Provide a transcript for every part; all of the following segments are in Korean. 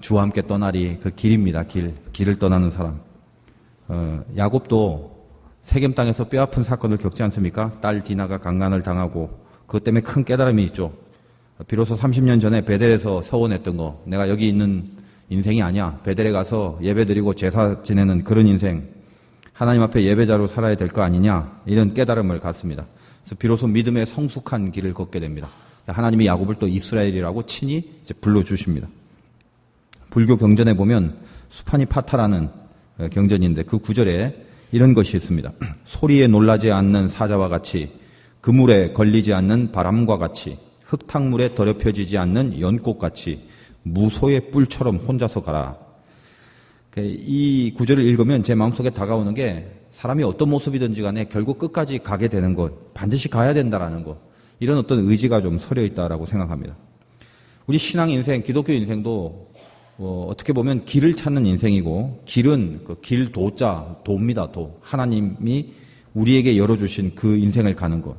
주와 함께 떠나리 그 길입니다. 길을 떠나는 사람. 야곱도 세겜 땅에서 뼈아픈 사건을 겪지 않습니까? 딸 디나가 강간을 당하고 그것 때문에 큰 깨달음이 있죠. 비로소 30년 전에 베델에서 서원했던 거, 내가 여기 있는 인생이 아니야. 베델에 가서 예배드리고 제사 지내는 그런 인생, 하나님 앞에 예배자로 살아야 될 거 아니냐, 이런 깨달음을 갖습니다. 그래서 비로소 믿음의 성숙한 길을 걷게 됩니다. 하나님이 야곱을 또 이스라엘이라고 친히 이제 불러주십니다. 불교 경전에 보면 수파니파타라는 경전인데 그 구절에 이런 것이 있습니다. 소리에 놀라지 않는 사자와 같이, 그물에 걸리지 않는 바람과 같이, 흙탕물에 더럽혀지지 않는 연꽃같이 무소의 뿔처럼 혼자서 가라. 이 구절을 읽으면 제 마음속에 다가오는 게, 사람이 어떤 모습이든지 간에 결국 끝까지 가게 되는 것, 반드시 가야 된다라는 것, 이런 어떤 의지가 좀 서려 있다라고 생각합니다. 우리 신앙 인생, 기독교 인생도 어떻게 보면 길을 찾는 인생이고, 길은 그 길 도자, 도입니다. 도. 하나님이 우리에게 열어주신 그 인생을 가는 것.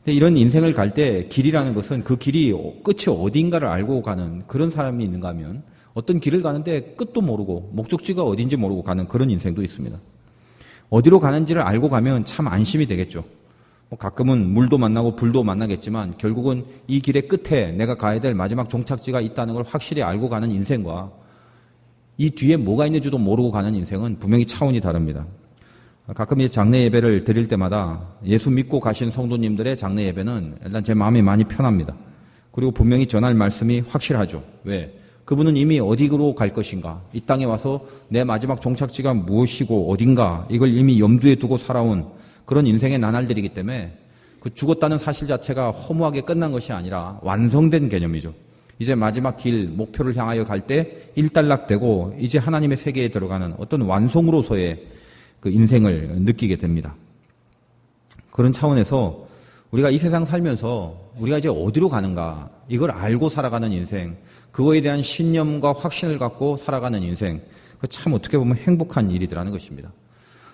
근데 이런 인생을 갈 때 길이라는 것은 그 길이 끝이 어딘가를 알고 가는 그런 사람이 있는가 하면, 어떤 길을 가는데 끝도 모르고 목적지가 어딘지 모르고 가는 그런 인생도 있습니다. 어디로 가는지를 알고 가면 참 안심이 되겠죠. 가끔은 물도 만나고 불도 만나겠지만 결국은 이 길의 끝에 내가 가야 될 마지막 종착지가 있다는 걸 확실히 알고 가는 인생과 이 뒤에 뭐가 있는지도 모르고 가는 인생은 분명히 차원이 다릅니다. 가끔 이 장례 예배를 드릴 때마다 예수 믿고 가신 성도님들의 장례 예배는 일단 제 마음이 많이 편합니다. 그리고 분명히 전할 말씀이 확실하죠. 왜? 그분은 이미 어디로 갈 것인가, 이 땅에 와서 내 마지막 종착지가 무엇이고 어딘가, 이걸 이미 염두에 두고 살아온 그런 인생의 나날들이기 때문에 그 죽었다는 사실 자체가 허무하게 끝난 것이 아니라 완성된 개념이죠. 이제 마지막 길, 목표를 향하여 갈 때 일단락되고 이제 하나님의 세계에 들어가는 어떤 완성으로서의 그 인생을 느끼게 됩니다. 그런 차원에서 우리가 이 세상 살면서 우리가 이제 어디로 가는가, 이걸 알고 살아가는 인생, 그거에 대한 신념과 확신을 갖고 살아가는 인생, 그 참 어떻게 보면 행복한 일이더라는 것입니다.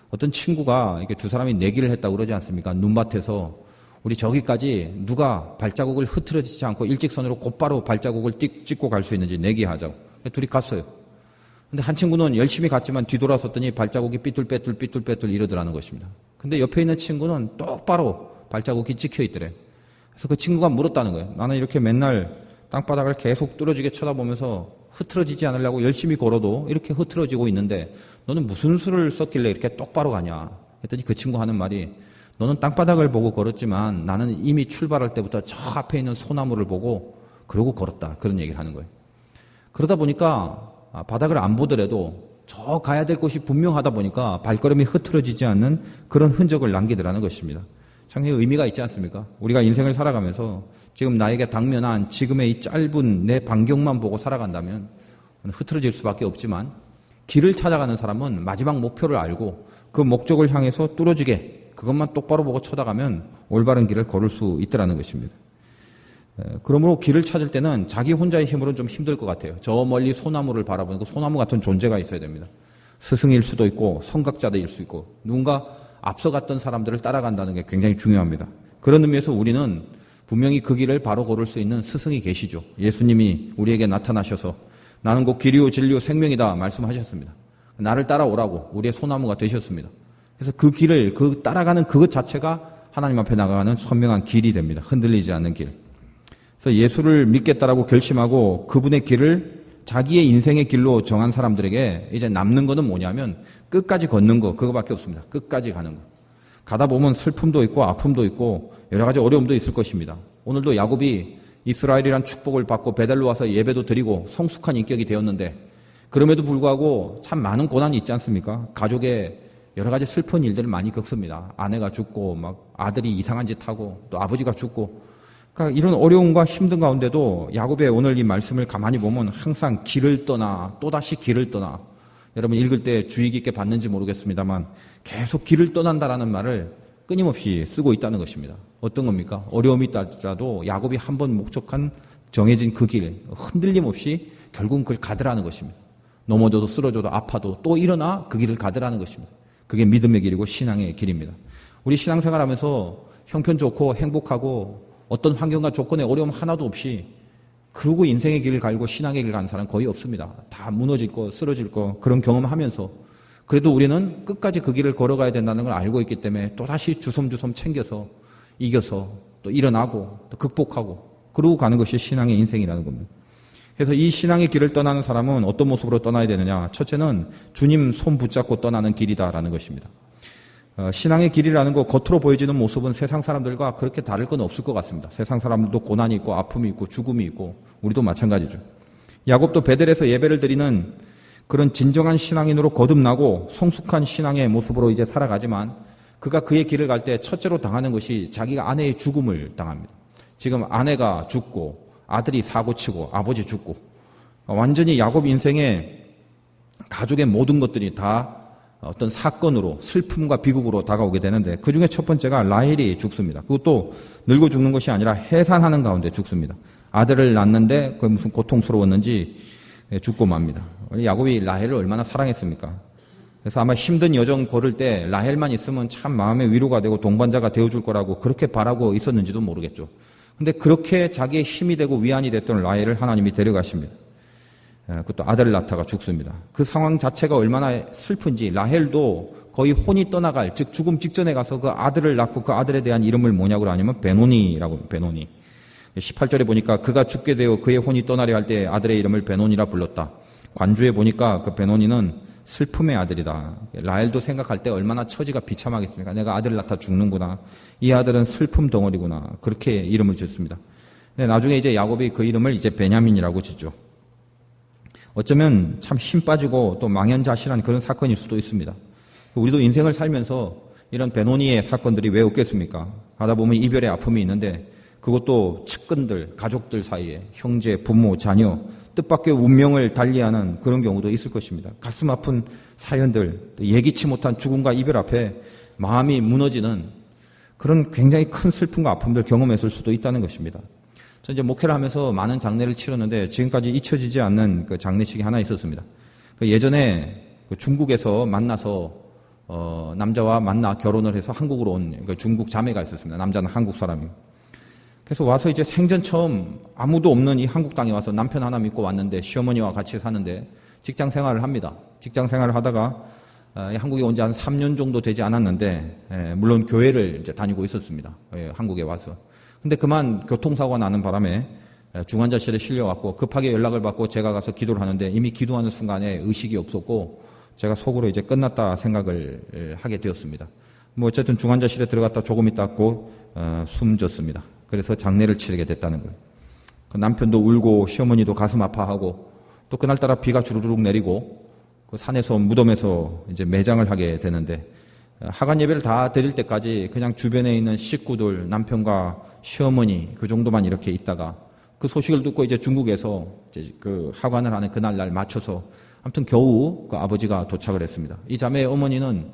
어떤 친구가 이렇게 두 사람이 내기를 했다고 그러지 않습니까? 눈밭에서 우리 저기까지 누가 발자국을 흐트러지지 않고 일직선으로 곧바로 발자국을 찍고 갈 수 있는지 내기하자고. 둘이 갔어요. 근데 한 친구는 열심히 갔지만 뒤돌아섰더니 발자국이 삐뚤빼뚤 이러더라는 것입니다. 근데 옆에 있는 친구는 똑바로 발자국이 찍혀 있더래. 그래서 그 친구가 물었다는 거예요. 나는 이렇게 맨날 땅바닥을 계속 뚫어지게 쳐다보면서 흐트러지지 않으려고 열심히 걸어도 이렇게 흐트러지고 있는데 너는 무슨 수를 썼길래 이렇게 똑바로 가냐 했더니 그 친구 하는 말이, 너는 땅바닥을 보고 걸었지만 나는 이미 출발할 때부터 저 앞에 있는 소나무를 보고 그러고 걸었다, 그런 얘기를 하는 거예요. 그러다 보니까 바닥을 안 보더라도 저 가야 될 곳이 분명하다 보니까 발걸음이 흐트러지지 않는 그런 흔적을 남기더라는 것입니다. 상당히 의미가 있지 않습니까? 우리가 인생을 살아가면서 지금 나에게 당면한 지금의 이 짧은 내 반경만 보고 살아간다면 흐트러질 수밖에 없지만, 길을 찾아가는 사람은 마지막 목표를 알고 그 목적을 향해서 뚫어지게 그것만 똑바로 보고 쳐다가면 올바른 길을 걸을 수 있다는 것입니다. 그러므로 길을 찾을 때는 자기 혼자의 힘으로는 좀 힘들 것 같아요. 저 멀리 소나무를 바라보는 그 소나무 같은 존재가 있어야 됩니다. 스승일 수도 있고 성각자일 수 있고 누군가 앞서갔던 사람들을 따라간다는 게 굉장히 중요합니다. 그런 의미에서 우리는 분명히 그 길을 바로 걸을 수 있는 스승이 계시죠. 예수님이 우리에게 나타나셔서 나는 곧 길이요 진리요 생명이다 말씀하셨습니다. 나를 따라오라고 우리의 소나무가 되셨습니다. 그래서 그 길을 따라가는 그것 자체가 하나님 앞에 나가는 선명한 길이 됩니다. 흔들리지 않는 길. 그래서 예수를 믿겠다라고 결심하고 그분의 길을 자기의 인생의 길로 정한 사람들에게 이제 남는 거는 뭐냐면 끝까지 걷는 거, 그거밖에 없습니다. 끝까지 가는 거. 가다 보면 슬픔도 있고 아픔도 있고 여러 가지 어려움도 있을 것입니다. 오늘도 야곱이 이스라엘이란 축복을 받고 베델로 와서 예배도 드리고 성숙한 인격이 되었는데, 그럼에도 불구하고 참 많은 고난이 있지 않습니까? 가족에 여러 가지 슬픈 일들을 많이 겪습니다. 아내가 죽고 막 아들이 이상한 짓 하고 또 아버지가 죽고, 그러니까 이런 어려움과 힘든 가운데도 야곱의 오늘 이 말씀을 가만히 보면 항상 길을 떠나 또다시 길을 떠나, 여러분 읽을 때 주의 깊게 봤는지 모르겠습니다만 계속 길을 떠난다라는 말을 끊임없이 쓰고 있다는 것입니다. 어떤 겁니까? 어려움이 있다라도 야곱이 한번 목적한 정해진 그 길, 흔들림 없이 결국은 그걸 가더라는 것입니다. 넘어져도 쓰러져도 아파도 또 일어나 그 길을 가더라는 것입니다. 그게 믿음의 길이고 신앙의 길입니다. 우리 신앙생활하면서 형편 좋고 행복하고 어떤 환경과 조건에 어려움 하나도 없이 그러고 인생의 길을 갈고 신앙의 길을 가는 사람은 거의 없습니다. 다 무너질 거, 쓰러질 거, 그런 경험하면서 그래도 우리는 끝까지 그 길을 걸어가야 된다는 걸 알고 있기 때문에 또다시 주섬주섬 챙겨서 이겨서 또 일어나고 또 극복하고 그러고 가는 것이 신앙의 인생이라는 겁니다. 그래서 이 신앙의 길을 떠나는 사람은 어떤 모습으로 떠나야 되느냐? 첫째는 주님 손 붙잡고 떠나는 길이다라는 것입니다. 신앙의 길이라는 거 겉으로 보여지는 모습은 세상 사람들과 그렇게 다를 건 없을 것 같습니다. 세상 사람들도 고난이 있고 아픔이 있고 죽음이 있고 우리도 마찬가지죠. 야곱도 베델에서 예배를 드리는 그런 진정한 신앙인으로 거듭나고 성숙한 신앙의 모습으로 이제 살아가지만 그가 그의 길을 갈 때 첫째로 당하는 것이 자기가 아내의 죽음을 당합니다. 지금 아내가 죽고 아들이 사고치고 아버지 죽고 완전히 야곱 인생에 가족의 모든 것들이 다 어떤 사건으로 슬픔과 비극으로 다가오게 되는데 그중에 첫 번째가 라헬이 죽습니다. 그것도 늙어 죽는 것이 아니라 해산하는 가운데 죽습니다. 아들을 낳는데 그게 무슨 고통스러웠는지 죽고 맙니다. 야곱이 라헬을 얼마나 사랑했습니까? 그래서 아마 힘든 여정 걸을 때 라헬만 있으면 참 마음의 위로가 되고 동반자가 되어줄 거라고 그렇게 바라고 있었는지도 모르겠죠. 근데 그렇게 자기의 힘이 되고 위안이 됐던 라헬을 하나님이 데려가십니다. 그것도 아들을 낳다가 죽습니다. 그 상황 자체가 얼마나 슬픈지 라헬도 거의 혼이 떠나갈, 즉 죽음 직전에 가서 그 아들을 낳고 그 아들에 대한 이름을 뭐냐고 하냐면 베노니라고 합니다. 베노니. 18절에 보니까 그가 죽게 되어 그의 혼이 떠나려 할 때 아들의 이름을 베노니라 불렀다. 관주에 보니까 그 베노니는 슬픔의 아들이다. 라헬도 생각할 때 얼마나 처지가 비참하겠습니까? 내가 아들을 낳다 죽는구나. 이 아들은 슬픔 덩어리구나. 그렇게 이름을 짓습니다. 근데 나중에 이제 야곱이 그 이름을 이제 베냐민이라고 짓죠. 어쩌면 참 힘 빠지고 또 망연자실한 그런 사건일 수도 있습니다. 우리도 인생을 살면서 이런 베노니의 사건들이 왜 없겠습니까? 하다 보면 이별의 아픔이 있는데 그것도 측근들, 가족들 사이에 형제, 부모, 자녀, 뜻밖의 운명을 달리하는 그런 경우도 있을 것입니다. 가슴 아픈 사연들, 예기치 못한 죽음과 이별 앞에 마음이 무너지는 그런 굉장히 큰 슬픔과 아픔들 경험했을 수도 있다는 것입니다. 저 이제 목회를 하면서 많은 장례를 치렀는데 지금까지 잊혀지지 않는 그 장례식이 하나 있었습니다. 예전에 중국에서 만나서 남자와 만나 결혼을 해서 한국으로 온 중국 자매가 있었습니다. 남자는 한국 사람이고. 그래서 와서 이제 생전 처음 아무도 없는 이 한국 땅에 와서 남편 하나 믿고 왔는데 시어머니와 같이 사는데 직장 생활을 합니다. 직장 생활을 하다가 한국에 온 지 한 3년 정도 되지 않았는데 물론 교회를 이제 다니고 있었습니다. 한국에 와서. 근데 그만 교통사고가 나는 바람에 중환자실에 실려왔고 급하게 연락을 받고 제가 가서 기도를 하는데 이미 기도하는 순간에 의식이 없었고 제가 속으로 이제 끝났다 생각을 하게 되었습니다. 뭐 어쨌든 중환자실에 들어갔다 조금 있다 고 숨졌습니다. 그래서 장례를 치르게 됐다는 거예요. 그 남편도 울고 시어머니도 가슴 아파하고 또 그날따라 비가 주르륵 내리고 그 산에서 무덤에서 이제 매장을 하게 되는데 하간 예배를 다 드릴 때까지 그냥 주변에 있는 식구들, 남편과 시어머니 그 정도만 이렇게 있다가 그 소식을 듣고 이제 중국에서 이제 그 하관을 하는 그날 맞춰서 아무튼 겨우 그 아버지가 도착을 했습니다. 이 자매의 어머니는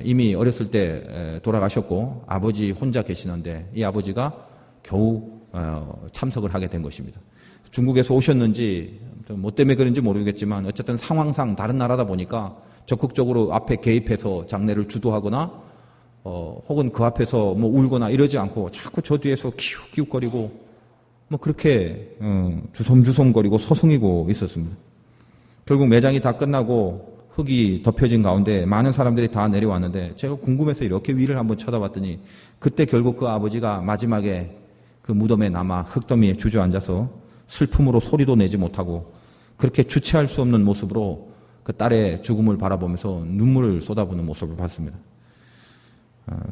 이미 어렸을 때 돌아가셨고 아버지 혼자 계시는데 이 아버지가 겨우 참석을 하게 된 것입니다. 중국에서 오셨는지 뭐 때문에 그런지 모르겠지만 어쨌든 상황상 다른 나라다 보니까 적극적으로 앞에 개입해서 장례를 주도하거나 혹은 그 앞에서 뭐 울거나 이러지 않고 자꾸 저 뒤에서 기웃기웃거리고 뭐 그렇게 주섬주섬거리고 서성이고 있었습니다. 결국 매장이 다 끝나고 흙이 덮여진 가운데 많은 사람들이 다 내려왔는데 제가 궁금해서 이렇게 위를 한번 쳐다봤더니 그때 결국 그 아버지가 마지막에 그 무덤에 남아 흙더미에 주저앉아서 슬픔으로 소리도 내지 못하고 그렇게 주체할 수 없는 모습으로 그 딸의 죽음을 바라보면서 눈물을 쏟아부는 모습을 봤습니다.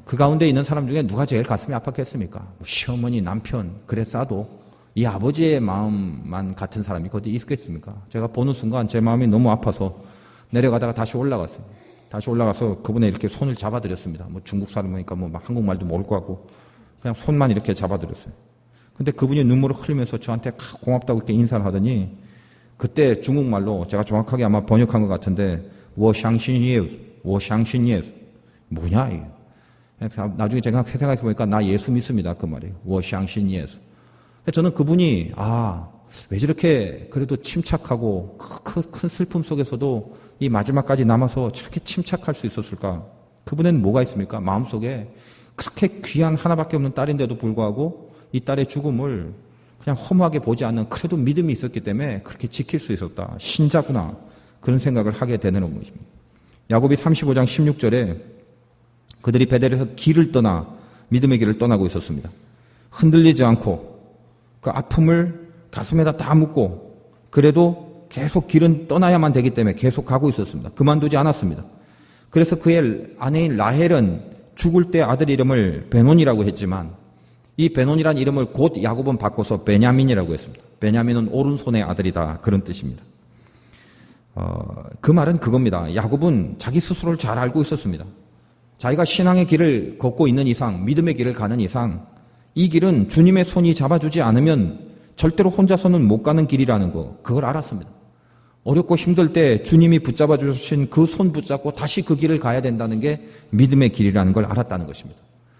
그 가운데 있는 사람 중에 누가 제일 가슴이 아팠겠습니까? 시어머니, 남편, 그랬어도 이 아버지의 마음만 같은 사람이 어디 있겠습니까? 제가 보는 순간 제 마음이 너무 아파서 내려가다가 다시 올라갔어요. 다시 올라가서 그분의 이렇게 손을 잡아드렸습니다. 뭐 중국 사람이니까 뭐 한국말도 모를 것 같고 그냥 손만 이렇게 잡아드렸어요. 근데 그분이 눈물을 흘리면서 저한테 고맙다고 이렇게 인사를 하더니 그때 중국말로 제가 정확하게 아마 번역한 것 같은데 我相信耶稣 뭐냐 이게. 나중에 제가 생각해보니까 나 예수 믿습니다. 그 말이에요. 我相信耶稣. 저는 그분이 왜 저렇게 그래도 침착하고 큰 슬픔 속에서도 이 마지막까지 남아서 저렇게 침착할 수 있었을까? 그분에는 뭐가 있습니까? 마음속에 그렇게 귀한 하나밖에 없는 딸인데도 불구하고 이 딸의 죽음을 그냥 허무하게 보지 않는 그래도 믿음이 있었기 때문에 그렇게 지킬 수 있었다. 신자구나. 그런 생각을 하게 되는 것입니다. 야고비 35장 16절에 그들이 베델에서 길을 떠나 믿음의 길을 떠나고 있었습니다. 흔들리지 않고 그 아픔을 가슴에다 다 묻고 그래도 계속 길은 떠나야만 되기 때문에 계속 가고 있었습니다. 그만두지 않았습니다. 그래서 그의 아내인 라헬은 죽을 때 아들 이름을 베논이라고 했지만 이 베논이라는 이름을 곧 야곱은 바꿔서 베냐민이라고 했습니다. 베냐민은 오른손의 아들이다. 그런 뜻입니다. 그 말은 그겁니다. 야곱은 자기 스스로를 잘 알고 있었습니다. 자기가 신앙의 길을 걷고 있는 이상, 믿음의 길을 가는 이상 이 길은 주님의 손이 잡아주지 않으면 절대로 혼자서는 못 가는 길이라는 거, 그걸 알았습니다. 어렵고 힘들 때 주님이 붙잡아 주신 그 손 붙잡고 다시 그 길을 가야 된다는 게 믿음의 길이라는 걸 알았다는 것입니다.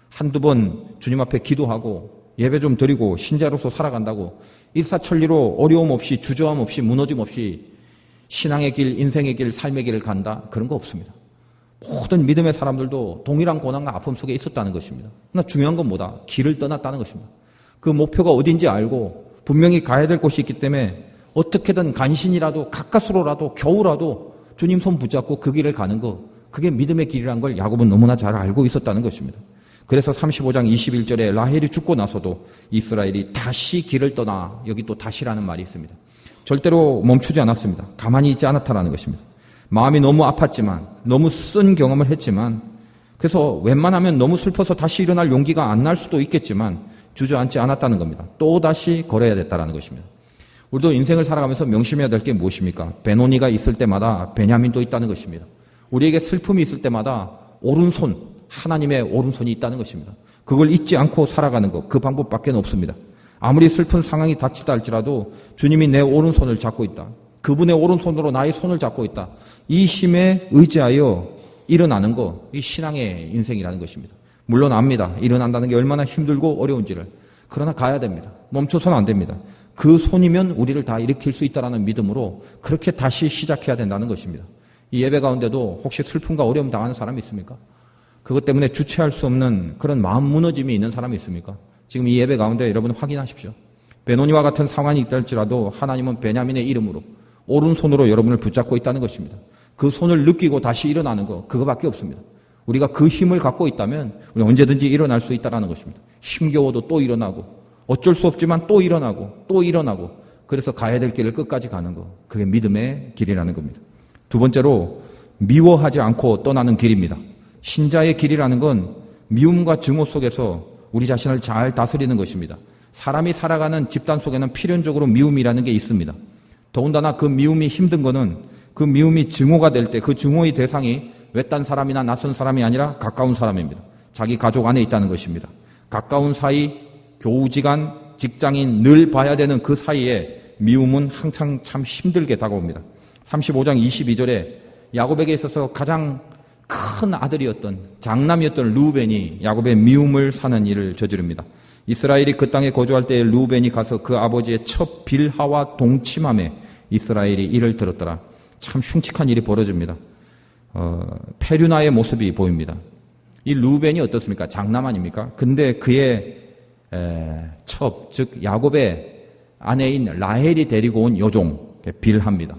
한두 번 주님 앞에 기도하고 예배 좀 드리고 신자로서 살아간다고 일사천리로 어려움 없이 주저함 없이 무너짐 없이 신앙의 길, 인생의 길, 삶의 길을 간다? 그런 거 없습니다. 모든 믿음의 사람들도 동일한 고난과 아픔 속에 있었다는 것입니다. 그러나 중요한 건 뭐다? 길을 떠났다는 것입니다. 그 목표가 어딘지 알고 분명히 가야 될 곳이 있기 때문에 어떻게든 간신이라도 가까스로라도 겨우라도 주님 손 붙잡고 그 길을 가는 거, 그게 믿음의 길이라는 걸 야곱은 너무나 잘 알고 있었다는 것입니다. 그래서 35장 21절에 라헬이 죽고 나서도 이스라엘이 다시 길을 떠나, 여기 또 다시라는 말이 있습니다. 절대로 멈추지 않았습니다. 가만히 있지 않았다라는 것입니다. 마음이 너무 아팠지만, 너무 쓴 경험을 했지만, 그래서 웬만하면 너무 슬퍼서 다시 일어날 용기가 안 날 수도 있겠지만 주저앉지 않았다는 겁니다. 또 다시 걸어야 됐다라는 것입니다. 우리도 인생을 살아가면서 명심해야 될 게 무엇입니까? 베노니가 있을 때마다 베냐민도 있다는 것입니다. 우리에게 슬픔이 있을 때마다 오른손, 하나님의 오른손이 있다는 것입니다. 그걸 잊지 않고 살아가는 것, 그 방법밖에 없습니다. 아무리 슬픈 상황이 닥치다 할지라도 주님이 내 오른손을 잡고 있다. 그분의 오른손으로 나의 손을 잡고 있다. 이 힘에 의지하여 일어나는 것, 이 신앙의 인생이라는 것입니다. 물론 압니다. 일어난다는 게 얼마나 힘들고 어려운지를. 그러나 가야 됩니다. 멈춰서는 안 됩니다. 그 손이면 우리를 다 일으킬 수 있다는 믿음으로 그렇게 다시 시작해야 된다는 것입니다. 이 예배 가운데도 혹시 슬픔과 어려움 당하는 사람이 있습니까? 그것 때문에 주체할 수 없는 그런 마음 무너짐이 있는 사람이 있습니까? 지금 이 예배 가운데 여러분 확인하십시오. 베노니와 같은 상황이 있다 할지라도 하나님은 베냐민의 이름으로 오른손으로 여러분을 붙잡고 있다는 것입니다. 그 손을 느끼고 다시 일어나는 것, 그거밖에 없습니다. 우리가 그 힘을 갖고 있다면 우리 언제든지 일어날 수 있다는 것입니다. 힘겨워도 또 일어나고 어쩔 수 없지만 또 일어나고 또 일어나고 그래서 가야 될 길을 끝까지 가는 것, 그게 믿음의 길이라는 겁니다. 두 번째로 미워하지 않고 떠나는 길입니다. 신자의 길이라는 건 미움과 증오 속에서 우리 자신을 잘 다스리는 것입니다. 사람이 살아가는 집단 속에는 필연적으로 미움이라는 게 있습니다. 더군다나 그 미움이 힘든 거는 그 미움이 증오가 될 때 그 증오의 대상이 외딴 사람이나 낯선 사람이 아니라 가까운 사람입니다. 자기 가족 안에 있다는 것입니다. 가까운 사이, 교우지간, 직장인 늘 봐야 되는 그 사이에 미움은 항상 참 힘들게 다가옵니다. 35장 22절에 야곱에게 있어서 가장 큰 아들이었던 장남이었던 루벤이 야곱의 미움을 사는 일을 저지릅니다. 이스라엘이 그 땅에 거주할 때 루벤이 가서 그 아버지의 첫 빌하와 동침함에 이스라엘이 이를 들었더라. 참 흉측한 일이 벌어집니다. 페류나의 모습이 보입니다. 이 루벤이 어떻습니까? 장남 아닙니까? 근데 그의 첩, 즉 야곱의 아내인 라헬이 데리고 온 여종 빌하입니다.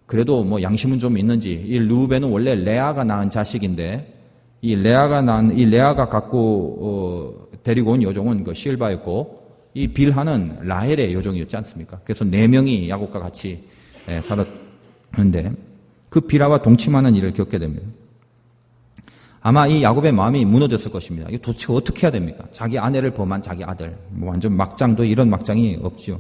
그래도 뭐 양심은 좀 있는지 이 루벤은 원래 레아가 낳은 자식인데 이 레아가 갖고 데리고 온 여종은 그 실바였고 이 빌하는 라헬의 여종이었지 않습니까? 그래서 4명이 야곱과 같이 살았는데 그 빌하와 동침하는 일을 겪게 됩니다. 아마 이 야곱의 마음이 무너졌을 것입니다. 이거 도대체 어떻게 해야 됩니까? 자기 아내를 범한 자기 아들, 뭐 완전 막장도 이런 막장이 없지요.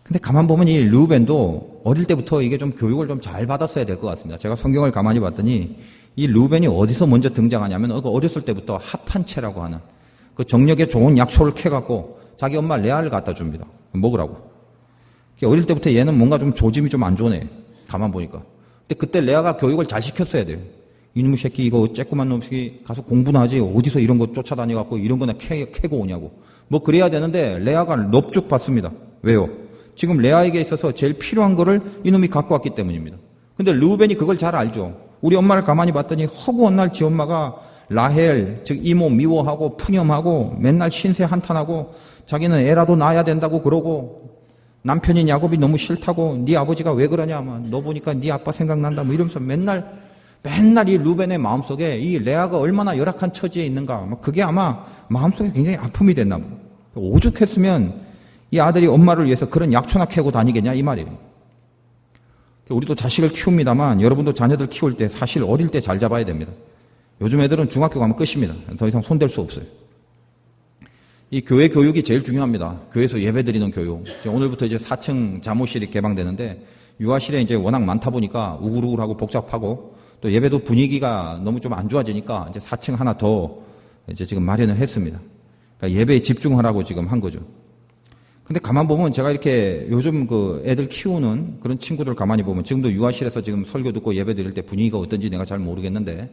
근데 가만 보면 이 루벤도 어릴 때부터 이게 좀 교육을 좀 잘 받았어야 될 것 같습니다. 제가 성경을 가만히 봤더니 이 루벤이 어디서 먼저 등장하냐면 어렸을 때부터 합한채라고 하는 그 정력에 좋은 약초를 캐갖고 자기 엄마 레아를 갖다 줍니다. 먹으라고. 어릴 때부터 얘는 뭔가 좀 조짐이 좀 안 좋네. 가만 보니까. 근데 그때 레아가 교육을 잘 시켰어야 돼요. 이놈의 새끼 이거 쬐꼬만 놈이 가서 공부나 하지 어디서 이런 거 쫓아다녀갖고 이런 거나 캐고 오냐고. 뭐 그래야 되는데 레아가 넙죽 받습니다. 왜요? 지금 레아에게 있어서 제일 필요한 거를 이놈이 갖고 왔기 때문입니다. 근데 루벤이 그걸 잘 알죠. 우리 엄마를 가만히 봤더니 허구한 날 지 엄마가 라헬, 즉 이모 미워하고 푸념하고 맨날 신세 한탄하고 자기는 애라도 낳아야 된다고 그러고 남편인 야곱이 너무 싫다고 네 아버지가 왜 그러냐 너 보니까 네 아빠 생각난다 이러면서 맨날 이 루벤의 마음속에 이 레아가 얼마나 열악한 처지에 있는가 그게 아마 마음속에 굉장히 아픔이 됐나 오죽했으면 이 아들이 엄마를 위해서 그런 약초나 캐고 다니겠냐 이 말이에요. 우리도 자식을 키웁니다만 여러분도 자녀들 키울 때 사실 어릴 때 잘 잡아야 됩니다. 요즘 애들은 중학교 가면 끝입니다. 더 이상 손댈 수 없어요. 이 교회 교육이 제일 중요합니다. 교회에서 예배 드리는 교육. 오늘부터 이제 4층 자모실이 개방되는데 유아실에 이제 워낙 많다 보니까 우글우글하고 복잡하고 또 예배도 분위기가 너무 좀 안 좋아지니까 이제 4층 하나 더 이제 지금 마련을 했습니다. 그러니까 예배에 집중하라고 지금 한 거죠. 근데 가만 보면 제가 이렇게 요즘 그 애들 키우는 그런 친구들 가만히 보면 지금도 유아실에서 지금 설교 듣고 예배 드릴 때 분위기가 어떤지 내가 잘 모르겠는데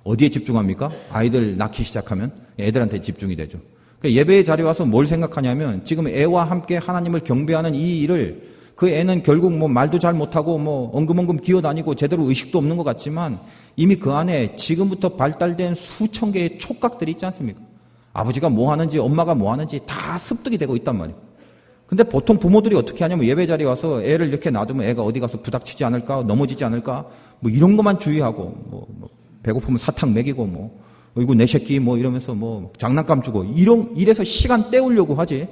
어디에 집중합니까? 아이들 낳기 시작하면 애들한테 집중이 되죠. 그러니까 예배의 자리에 와서 뭘 생각하냐면 지금 애와 함께 하나님을 경배하는 이 일을 그 애는 결국 뭐 말도 잘 못하고 뭐 엉금엉금 기어다니고 제대로 의식도 없는 것 같지만 이미 그 안에 지금부터 발달된 수천 개의 촉각들이 있지 않습니까? 아버지가 뭐 하는지 엄마가 뭐 하는지 다 습득이 되고 있단 말이에요. 근데 보통 부모들이 어떻게 하냐면 예배 자리에 와서 애를 이렇게 놔두면 애가 어디 가서 부닥치지 않을까, 넘어지지 않을까, 뭐 이런 것만 주의하고, 뭐 배고프면 사탕 먹이고, 어이구 내 새끼 이러면서 장난감 주고 이래서 시간 때우려고 하지.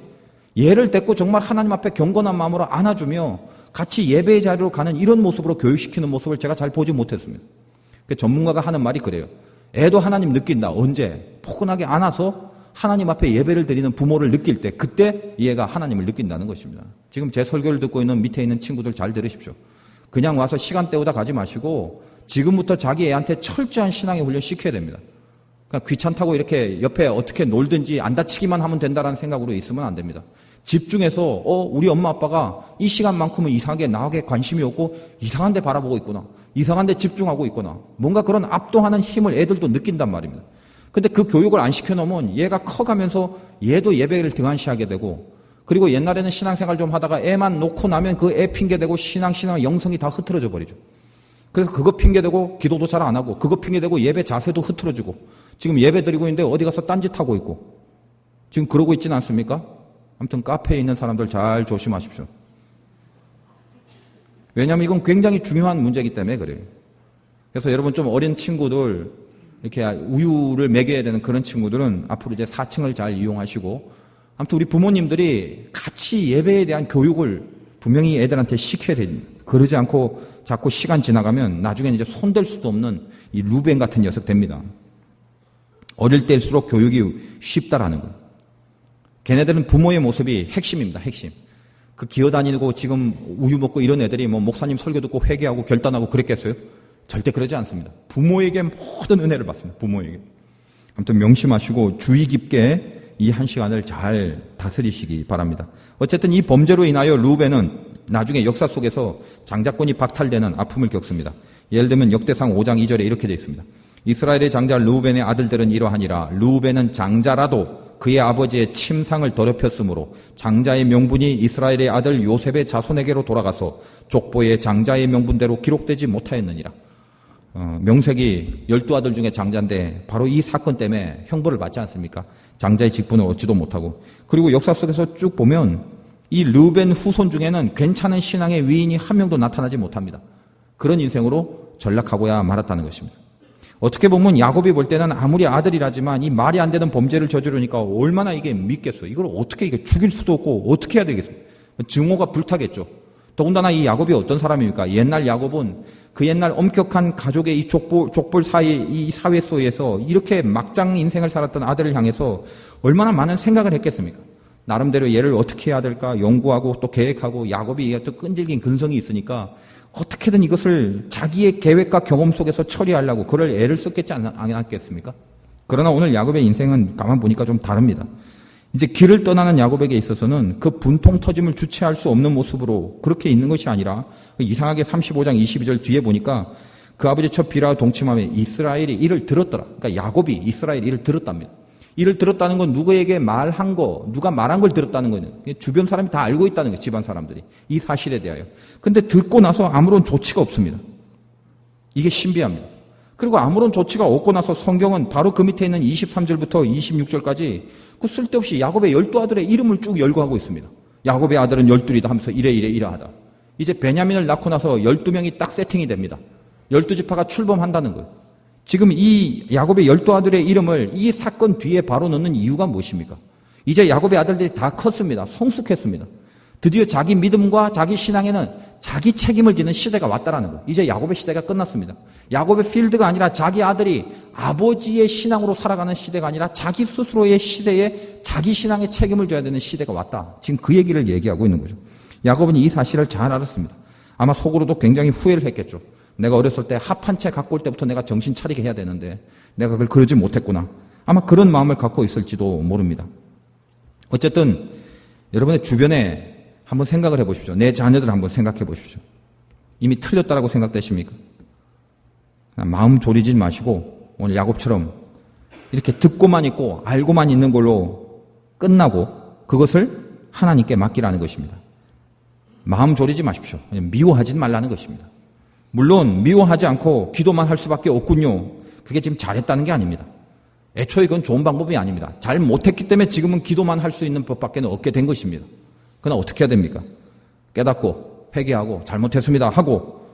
얘를 데리고 정말 하나님 앞에 경건한 마음으로 안아주며 같이 예배의 자리로 가는 이런 모습으로 교육시키는 모습을 제가 잘 보지 못했습니다. 전문가가 하는 말이 그래요. 애도 하나님 느낀다. 언제? 포근하게 안아서 하나님 앞에 예배를 드리는 부모를 느낄 때 그때 얘가 하나님을 느낀다는 것입니다. 지금 제 설교를 듣고 있는 밑에 있는 친구들 잘 들으십시오. 그냥 와서 시간 때우다 가지 마시고 지금부터 자기 애한테 철저한 신앙의 훈련 시켜야 됩니다. 그러니까 귀찮다고 이렇게 옆에 어떻게 놀든지 안 다치기만 하면 된다는 생각으로 있으면 안 됩니다. 집중해서 우리 엄마 아빠가 이 시간만큼은 이상하게 나에게 관심이 없고 이상한 데 바라보고 있구나. 이상한 데 집중하고 있구나. 뭔가 그런 압도하는 힘을 애들도 느낀단 말입니다. 근데 그 교육을 안 시켜놓으면 얘가 커가면서 얘도 예배를 등한시하게 되고 그리고 옛날에는 신앙생활 좀 하다가 애만 놓고 나면 그 애 핑계대고 신앙 영성이 다 흐트러져 버리죠. 그래서 그거 핑계대고 기도도 잘 안 하고 그거 핑계대고 예배 자세도 흐트러지고 지금 예배 드리고 있는데 어디 가서 딴짓하고 있고 지금 그러고 있지는 않습니까? 아무튼 카페에 있는 사람들 잘 조심하십시오. 왜냐하면 이건 굉장히 중요한 문제이기 때문에 그래요. 그래서 여러분 좀 어린 친구들 이렇게 우유를 먹여야 되는 그런 친구들은 앞으로 이제 4층을 잘 이용하시고 아무튼 우리 부모님들이 같이 예배에 대한 교육을 분명히 애들한테 시켜야 됩니다. 그러지 않고 자꾸 시간 지나가면 나중에는 이제 손댈 수도 없는 이 루벤 같은 녀석 됩니다. 어릴 때일수록 교육이 쉽다라는 거예요. 걔네들은 부모의 모습이 핵심입니다. 핵심. 그 기어다니고 지금 우유 먹고 이런 애들이 목사님 설교 듣고 회개하고 결단하고 그랬겠어요? 절대 그러지 않습니다. 부모에게 모든 은혜를 받습니다. 부모에게. 아무튼 명심하시고 주의 깊게 이 한 시간을 잘 다스리시기 바랍니다. 어쨌든 이 범죄로 인하여 루벤은 나중에 역사 속에서 장자권이 박탈되는 아픔을 겪습니다. 예를 들면 역대상 5장 2절에 이렇게 되어 있습니다. 이스라엘의 장자 루벤의 아들들은 이러하니라. 루벤은 장자라도 그의 아버지의 침상을 더럽혔으므로 장자의 명분이 이스라엘의 아들 요셉의 자손에게로 돌아가서 족보의 장자의 명분대로 기록되지 못하였느니라. 명색이 12아들 중에 장자인데 바로 이 사건 때문에 형벌을 받지 않습니까? 장자의 직분을 얻지도 못하고. 그리고 역사 속에서 쭉 보면 이 르벤 후손 중에는 괜찮은 신앙의 위인이 한 명도 나타나지 못합니다. 그런 인생으로 전락하고야 말았다는 것입니다. 어떻게 보면 야곱이 볼 때는 아무리 아들이라지만 이 말이 안 되는 범죄를 저지르니까 얼마나 이게 믿겠어요. 이걸 어떻게 이게 죽일 수도 없고 어떻게 해야 되겠습니까? 증오가 불타겠죠. 더군다나 이 야곱이 어떤 사람입니까? 옛날 야곱은 그 옛날 엄격한 가족의 이 족볼 사이 이 사회 속에서 이렇게 막장 인생을 살았던 아들을 향해서 얼마나 많은 생각을 했겠습니까? 나름대로 얘를 어떻게 해야 될까 연구하고 또 계획하고 야곱이 또 끈질긴 근성이 있으니까 어떻게든 이것을 자기의 계획과 경험 속에서 처리하려고 그럴 애를 썼겠지 않았겠습니까? 그러나 오늘 야곱의 인생은 가만 보니까 좀 다릅니다. 이제 길을 떠나는 야곱에게 있어서는 그 분통 터짐을 주체할 수 없는 모습으로 그렇게 있는 것이 아니라 이상하게 35장 22절 뒤에 보니까 그 아버지 첫 비라와 동침함에 이스라엘이 이를 들었더라. 그러니까 야곱이 이스라엘이 이를 들었답니다. 이를 들었다는 건 누구에게 말한 거, 누가 말한 걸 들었다는 거는 주변 사람이 다 알고 있다는 거예요. 집안 사람들이. 이 사실에 대하여. 근데 듣고 나서 아무런 조치가 없습니다. 이게 신비합니다. 그리고 아무런 조치가 없고 나서 성경은 바로 그 밑에 있는 23절부터 26절까지 그 쓸데없이 야곱의 12아들의 이름을 쭉 열거하고 있습니다. 야곱의 아들은 12이다 하면서 이러하다. 이제 베냐민을 낳고 나서 12명이 딱 세팅이 됩니다. 12지파가 출범한다는 거예요. 지금 이 야곱의 12아들의 이름을 이 사건 뒤에 바로 넣는 이유가 무엇입니까? 이제 야곱의 아들들이 다 컸습니다. 성숙했습니다. 드디어 자기 믿음과 자기 신앙에는 자기 책임을 지는 시대가 왔다라는 거예요. 이제 야곱의 시대가 끝났습니다. 야곱의 필드가 아니라 자기 아들이 아버지의 신앙으로 살아가는 시대가 아니라 자기 스스로의 시대에 자기 신앙의 책임을 져야 되는 시대가 왔다. 지금 그 얘기를 얘기하고 있는 거죠. 야곱은 이 사실을 잘 알았습니다. 아마 속으로도 굉장히 후회를 했겠죠. 내가 어렸을 때 합 한 채 갖고 올 때부터 내가 정신 차리게 해야 되는데 내가 그걸 그러지 못했구나. 아마 그런 마음을 갖고 있을지도 모릅니다. 어쨌든 여러분의 주변에 한번 생각을 해보십시오. 내 자녀들을 한번 생각해 보십시오. 이미 틀렸다라고 생각되십니까? 마음 졸이지 마시고 오늘 야곱처럼 이렇게 듣고만 있고 알고만 있는 걸로 끝나고 그것을 하나님께 맡기라는 것입니다. 마음 졸이지 마십시오. 미워하지 말라는 것입니다. 물론 미워하지 않고 기도만 할 수밖에 없군요. 그게 지금 잘했다는 게 아닙니다. 애초에 그건 좋은 방법이 아닙니다. 잘 못했기 때문에 지금은 기도만 할 수 있는 법밖에 없게 된 것입니다. 그러나 어떻게 해야 됩니까? 깨닫고 회개하고 잘못했습니다 하고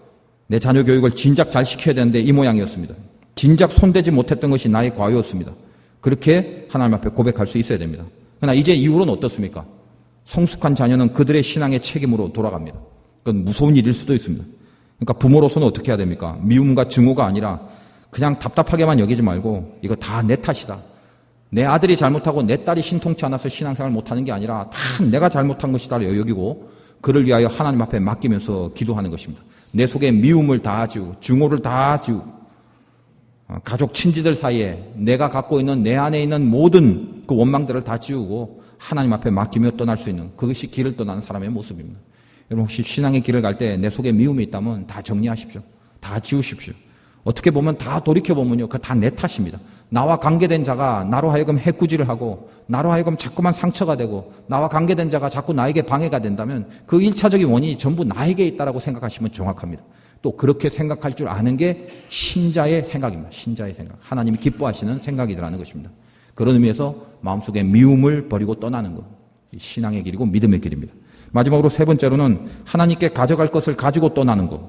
내 자녀 교육을 진작 잘 시켜야 되는데 이 모양이었습니다. 진작 손대지 못했던 것이 나의 과유였습니다. 그렇게 하나님 앞에 고백할 수 있어야 됩니다. 그러나 이제 이후로는 어떻습니까? 성숙한 자녀는 그들의 신앙의 책임으로 돌아갑니다. 그건 무서운 일일 수도 있습니다. 그러니까 부모로서는 어떻게 해야 됩니까? 미움과 증오가 아니라 그냥 답답하게만 여기지 말고 이거 다 내 탓이다. 내 아들이 잘못하고 내 딸이 신통치 않아서 신앙생활 못하는 게 아니라 다 내가 잘못한 것이다 여기고 그를 위하여 하나님 앞에 맡기면서 기도하는 것입니다. 내 속에 미움을 다 지우고 증오를 다 지우고 가족 친지들 사이에 내가 갖고 있는 내 안에 있는 모든 그 원망들을 다 지우고 하나님 앞에 맡기며 떠날 수 있는 그것이 길을 떠나는 사람의 모습입니다. 여러분 혹시 신앙의 길을 갈 때 내 속에 미움이 있다면 다 정리하십시오. 다 지우십시오. 어떻게 보면 다 돌이켜보면요. 그거 다 내 탓입니다. 나와 관계된 자가 나로 하여금 해꾸지를 하고 나로 하여금 자꾸만 상처가 되고 나와 관계된 자가 자꾸 나에게 방해가 된다면 그 1차적인 원인이 전부 나에게 있다라고 생각하시면 정확합니다. 또 그렇게 생각할 줄 아는 게 신자의 생각입니다. 신자의 생각. 하나님이 기뻐하시는 생각이라는 것입니다. 그런 의미에서 마음속에 미움을 버리고 떠나는 것. 신앙의 길이고 믿음의 길입니다. 마지막으로 세 번째로는 하나님께 가져갈 것을 가지고 떠나는 것.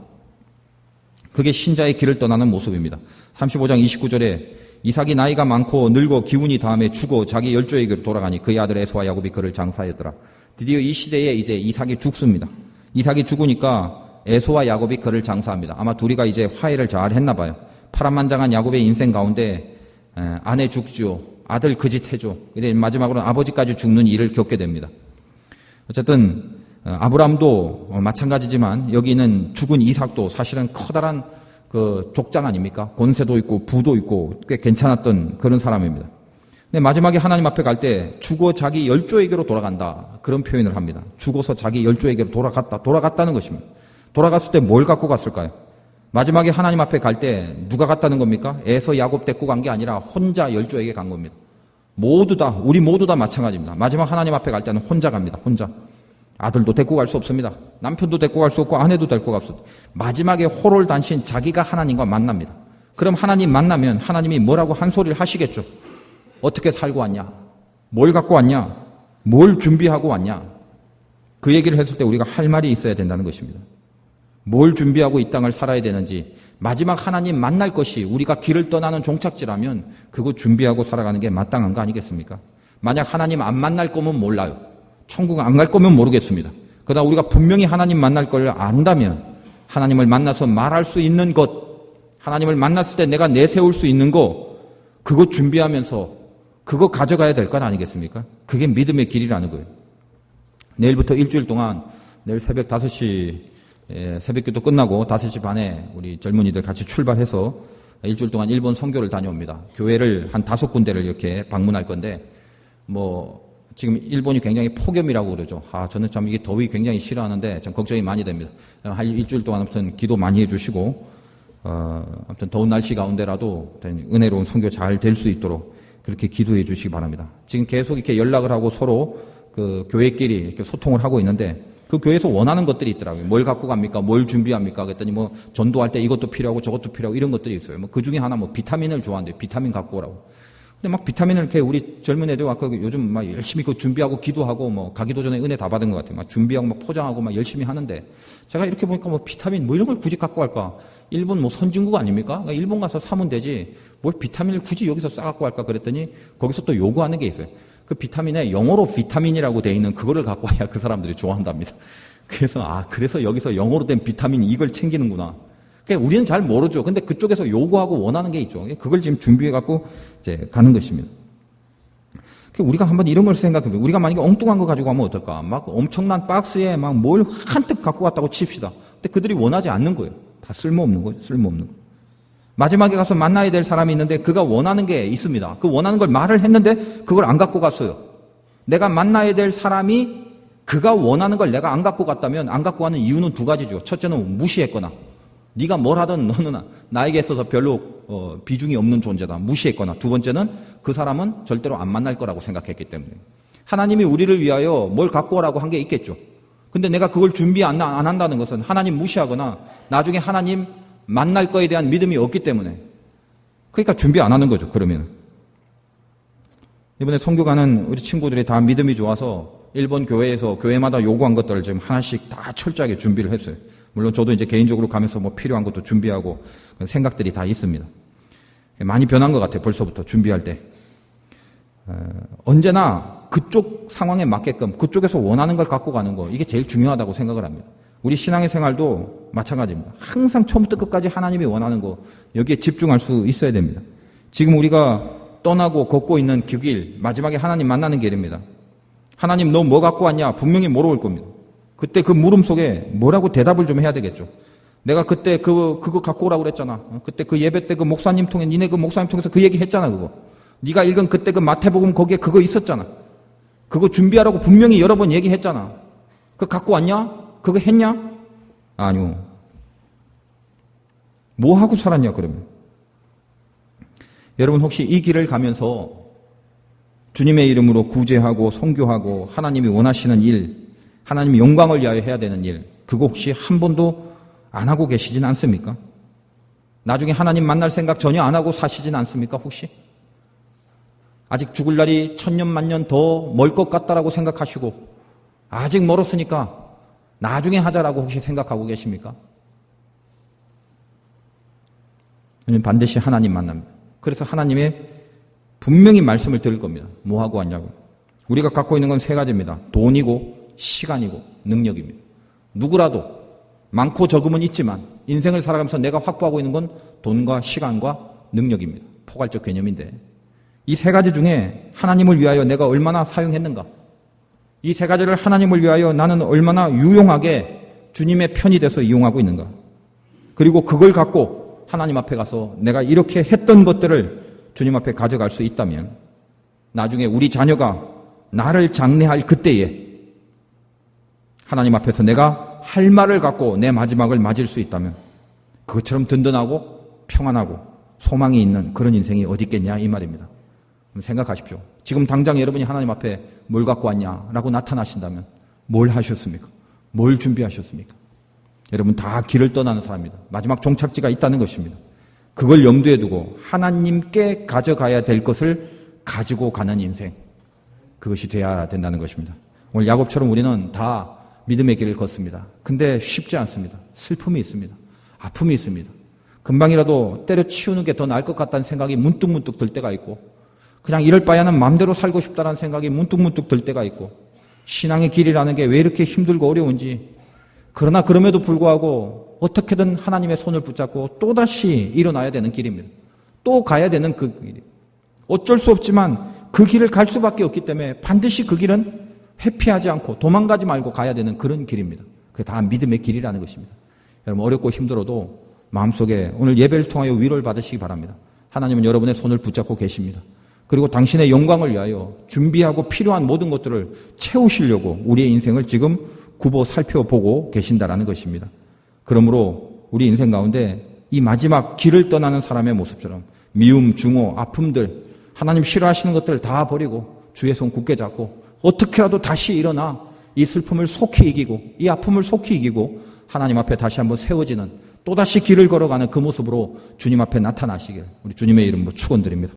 그게 신자의 길을 떠나는 모습입니다. 35장 29절에 이삭이 나이가 많고 늙어 기운이 다함에 죽어 자기 열조에게로 돌아가니 그의 아들 에서와 야곱이 그를 장사하였더라. 드디어 이 시대에 이제 이삭이 죽습니다. 이삭이 죽으니까 에서와 야곱이 그를 장사합니다. 아마 둘이가 이제 화해를 잘 했나 봐요. 파란만장한 야곱의 인생 가운데 아내 죽죠. 아들 그 짓 해줘. 이제 마지막으로 아버지까지 죽는 일을 겪게 됩니다. 어쨌든 아브라함도 마찬가지지만 여기 있는 죽은 이삭도 사실은 커다란 그 족장 아닙니까? 권세도 있고 부도 있고 꽤 괜찮았던 그런 사람입니다. 근데 마지막에 하나님 앞에 갈 때 죽어 자기 열조에게로 돌아간다. 그런 표현을 합니다. 죽어서 자기 열조에게로 돌아갔다는 것입니다. 돌아갔을 때 뭘 갖고 갔을까요? 마지막에 하나님 앞에 갈 때 누가 갔다는 겁니까? 에서 야곱 데리고 간 게 아니라 혼자 열조에게 간 겁니다. 우리 모두 다 마찬가지입니다. 마지막 하나님 앞에 갈 때는 혼자 갑니다. 혼자. 아들도 데리고 갈 수 없습니다. 남편도 데리고 갈 수 없고 아내도 데리고 갈 수 없고 마지막에 호롤단신 자기가 하나님과 만납니다. 그럼 하나님 만나면 하나님이 뭐라고 한 소리를 하시겠죠. 어떻게 살고 왔냐? 뭘 갖고 왔냐? 뭘 준비하고 왔냐? 그 얘기를 했을 때 우리가 할 말이 있어야 된다는 것입니다. 뭘 준비하고 이 땅을 살아야 되는지 마지막 하나님 만날 것이 우리가 길을 떠나는 종착지라면 그거 준비하고 살아가는 게 마땅한 거 아니겠습니까? 만약 하나님 안 만날 거면 몰라요. 천국 안 갈 거면 모르겠습니다. 그러나 우리가 분명히 하나님 만날 걸 안다면 하나님을 만나서 말할 수 있는 것, 하나님을 만났을 때 내가 내세울 수 있는 거, 그거 준비하면서 그거 가져가야 될 것 아니겠습니까? 그게 믿음의 길이라는 거예요. 내일부터 일주일 동안 내일 새벽 5시 새벽기도 끝나고 5시 반에 우리 젊은이들 같이 출발해서 일주일 동안 일본 선교를 다녀옵니다. 교회를 한 5군데를 이렇게 방문할 건데 지금 일본이 굉장히 폭염이라고 그러죠. 저는 참 이게 더위 굉장히 싫어하는데 좀 걱정이 많이 됩니다. 한 일주일 동안 아무튼 기도 많이 해주시고, 아무튼 더운 날씨 가운데라도 은혜로운 선교 잘 될 수 있도록 그렇게 기도해 주시기 바랍니다. 지금 계속 이렇게 연락을 하고 서로 그 교회끼리 이렇게 소통을 하고 있는데 그 교회에서 원하는 것들이 있더라고요. 뭘 갖고 갑니까? 뭘 준비합니까? 그랬더니 전도할 때 이것도 필요하고 저것도 필요하고 이런 것들이 있어요. 그 중에 하나 비타민을 좋아한대요. 비타민 갖고 오라고. 근데 막 비타민을 이렇게 우리 젊은 애들 아까 요즘 막 열심히 그 준비하고 기도하고 뭐 가기도 전에 은혜 다 받은 것 같아요. 막 준비하고 막 포장하고 막 열심히 하는데 제가 이렇게 보니까 뭐 비타민 뭐 이런 걸 굳이 갖고 갈까? 일본 뭐 선진국 아닙니까? 그러니까 일본 가서 사면 되지. 뭘 비타민을 굳이 여기서 싸갖고 갈까 그랬더니 거기서 또 요구하는 게 있어요. 그 비타민에 영어로 비타민이라고 돼 있는 그거를 갖고 와야 그 사람들이 좋아한답니다. 그래서 그래서 여기서 영어로 된 비타민 이걸 챙기는구나. 그러니까 우리는 잘 모르죠. 근데 그쪽에서 요구하고 원하는 게 있죠. 그걸 지금 준비해 갖고 이제 가는 것입니다. 그러니까 우리가 한번 이런 걸 생각해 보면 우리가 만약에 엉뚱한 거 가지고 가면 어떨까? 막 엄청난 박스에 막 뭘 한뜩 갖고 왔다고 칩시다. 근데 그들이 원하지 않는 거예요. 다 쓸모없는 거예요. 쓸모없는 거. 마지막에 가서 만나야 될 사람이 있는데 그가 원하는 게 있습니다. 그 원하는 걸 말을 했는데 그걸 안 갖고 갔어요. 내가 만나야 될 사람이 그가 원하는 걸 내가 안 갖고 갔다면 안 갖고 가는 이유는 두 가지죠. 첫째는 무시했거나 네가 뭘 하든 너는 나에게 있어서 별로 비중이 없는 존재다. 무시했거나 두 번째는 그 사람은 절대로 안 만날 거라고 생각했기 때문에 하나님이 우리를 위하여 뭘 갖고 오라고 한 게 있겠죠. 근데 내가 그걸 준비 안 한다는 것은 하나님 무시하거나 나중에 하나님 만날 거에 대한 믿음이 없기 때문에 그러니까 준비 안 하는 거죠. 그러면 이번에 선교 가는 우리 친구들이 다 믿음이 좋아서 일본 교회에서 교회마다 요구한 것들을 지금 하나씩 다 철저하게 준비를 했어요. 물론 저도 이제 개인적으로 가면서 뭐 필요한 것도 준비하고 생각들이 다 있습니다. 많이 변한 것 같아요. 벌써부터 준비할 때. 언제나 그쪽 상황에 맞게끔 그쪽에서 원하는 걸 갖고 가는 거 이게 제일 중요하다고 생각을 합니다. 우리 신앙의 생활도 마찬가지입니다. 항상 처음부터 끝까지 하나님이 원하는 거 여기에 집중할 수 있어야 됩니다. 지금 우리가 떠나고 걷고 있는 그 길 마지막에 하나님 만나는 길입니다. 하나님 너 뭐 갖고 왔냐? 분명히 물어볼 겁니다. 그때 그 물음 속에 뭐라고 대답을 좀 해야 되겠죠. 내가 그때 그거 갖고 오라고 그랬잖아. 그때 그 예배 때 그 목사님 통해 니네 그 목사님 통해서 그 얘기 했잖아. 그거 네가 읽은 그때 그 마태복음 거기에 그거 있었잖아. 그거 준비하라고 분명히 여러 번 얘기했잖아. 그거 갖고 왔냐? 그거 했냐? 아니요. 뭐 하고 살았냐 그러면? 여러분 혹시 이 길을 가면서 주님의 이름으로 구제하고 선교하고 하나님이 원하시는 일, 하나님의 영광을 위하여 해야 되는 일, 그거 혹시 한 번도 안 하고 계시진 않습니까? 나중에 하나님 만날 생각 전혀 안 하고 사시진 않습니까 혹시? 아직 죽을 날이 천년 만년 더 멀 것 같다라고 생각하시고 아직 멀었으니까 나중에 하자라고 혹시 생각하고 계십니까? 반드시 하나님 만납니다. 그래서 하나님의 분명히 말씀을 들을 겁니다. 뭐 하고 왔냐고. 우리가 갖고 있는 건 세 가지입니다. 돈이고 시간이고 능력입니다. 누구라도 많고 적음은 있지만 인생을 살아가면서 내가 확보하고 있는 건 돈과 시간과 능력입니다. 포괄적 개념인데 이 세 가지 중에 하나님을 위하여 내가 얼마나 사용했는가? 이 세 가지를 하나님을 위하여 나는 얼마나 유용하게 주님의 편이 돼서 이용하고 있는가? 그리고 그걸 갖고 하나님 앞에 가서 내가 이렇게 했던 것들을 주님 앞에 가져갈 수 있다면 나중에 우리 자녀가 나를 장례할 그때에 하나님 앞에서 내가 할 말을 갖고 내 마지막을 맞을 수 있다면 그것처럼 든든하고 평안하고 소망이 있는 그런 인생이 어디 있겠냐 이 말입니다. 생각하십시오. 지금 당장 여러분이 하나님 앞에 뭘 갖고 왔냐라고 나타나신다면 뭘 하셨습니까? 뭘 준비하셨습니까? 여러분 다 길을 떠나는 사람입니다. 마지막 종착지가 있다는 것입니다. 그걸 염두에 두고 하나님께 가져가야 될 것을 가지고 가는 인생, 그것이 돼야 된다는 것입니다. 오늘 야곱처럼 우리는 다 믿음의 길을 걷습니다. 근데 쉽지 않습니다. 슬픔이 있습니다. 아픔이 있습니다. 금방이라도 때려치우는 게 더 나을 것 같다는 생각이 문득문득 들 때가 있고 그냥 이럴 바에는 마음대로 살고 싶다는 생각이 문득문득 들 때가 있고 신앙의 길이라는 게 왜 이렇게 힘들고 어려운지 그러나 그럼에도 불구하고 어떻게든 하나님의 손을 붙잡고 또다시 일어나야 되는 길입니다. 또 가야 되는 그 길이 어쩔 수 없지만 그 길을 갈 수밖에 없기 때문에 반드시 그 길은 회피하지 않고 도망가지 말고 가야 되는 그런 길입니다. 그게 다 믿음의 길이라는 것입니다. 여러분 어렵고 힘들어도 마음속에 오늘 예배를 통하여 위로를 받으시기 바랍니다. 하나님은 여러분의 손을 붙잡고 계십니다. 그리고 당신의 영광을 위하여 준비하고 필요한 모든 것들을 채우시려고 우리의 인생을 지금 굽어 살펴보고 계신다라는 것입니다. 그러므로 우리 인생 가운데 이 마지막 길을 떠나는 사람의 모습처럼 미움, 중호, 아픔들 하나님 싫어하시는 것들을 다 버리고 주의 손 굳게 잡고 어떻게라도 다시 일어나 이 슬픔을 속히 이기고 이 아픔을 속히 이기고 하나님 앞에 다시 한번 세워지는 또다시 길을 걸어가는 그 모습으로 주님 앞에 나타나시길 우리 주님의 이름으로 축원드립니다.